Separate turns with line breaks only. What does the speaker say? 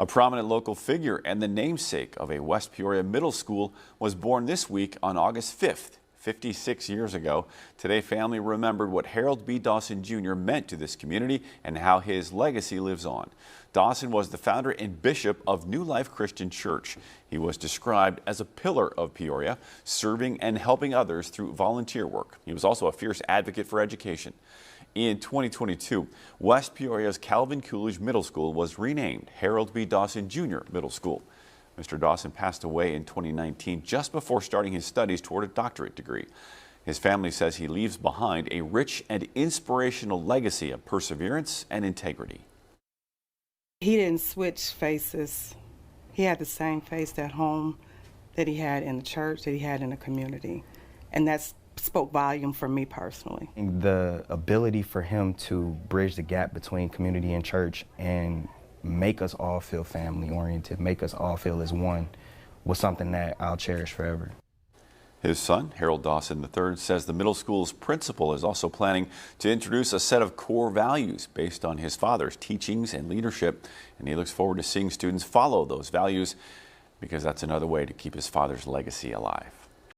A prominent local figure and the namesake of a West Peoria middle school was born this week on August 5th, 56 years ago. Today, family remembered what Harold B. Dawson Jr. meant to this community and how his legacy lives on. Dawson was the founder and bishop of New Life Christian Church. He was described as a pillar of Peoria, serving and helping others through volunteer work. He was also a fierce advocate for education. In 2022, West Peoria's Calvin Coolidge Middle School was renamed Harold B. Dawson Jr. Middle School. Mr. Dawson passed away in 2019 just before starting his studies toward a doctorate degree. His family says he leaves behind a rich and inspirational legacy of perseverance and integrity.
He didn't switch faces. He had the same face at home that he had in the church, that he had in the community. And that spoke volume for me personally.
The ability for him to bridge the gap between community and church and make us all feel family oriented, make us all feel as one, was something that I'll cherish forever.
His son, Harold Dawson III, says the middle school's principal is also planning to introduce a set of core values based on his father's teachings and leadership, and he looks forward to seeing students follow those values because that's another way to keep his father's legacy alive.